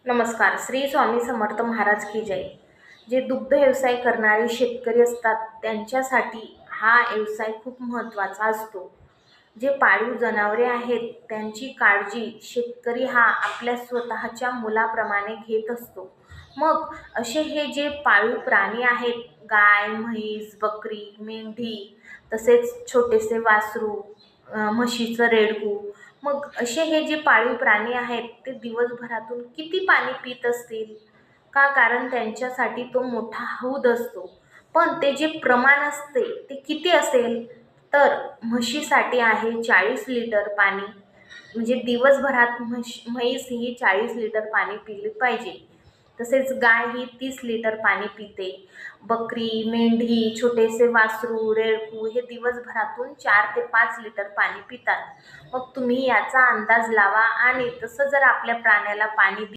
नमस्कार. श्री स्वामी समर्थ महाराज की जय. जे दुग्ध व्यवसाय करणारे शेतकरी असतात त्यांच्यासाठी हा व्यवसाय खूप महत्त्वाचा असतो. जे पाळीव जनावरे आहेत त्यांची काळजी शेतकरी हा आपल्या स्वतःच्या मुलाप्रमाणे घेत असतो. मग असे हे जे पाळीव प्राणी आहेत, गाय, म्हैस, बकरी, मेंढी, तसेच छोटेसे वासरू, म्हशीचं रेडगू, मग असे हे जे पाळीव प्राणी आहेत ते दिवसभरातून किती पाणी पित असतील का? कारण त्यांच्यासाठी तो मोठा हौद असतो. पण ते जे प्रमाण असते ते किती असेल? तर म्हशीसाठी आहे 40 लिटर पाणी. म्हणजे दिवसभरात म्हैस ही 40 लिटर पाणी पिली पाहिजे. तसेच गाय ही 30 लिटर पाणी पिते. बकरी, मेंढी, छोटेसे वासरू, रेळकू हे दिवसभरातून 4 ते 5 लिटर पाणी पितात. मग तुम्ही याचा अंदाज लावा आणि तसं जर आपल्या प्राण्याला पाणी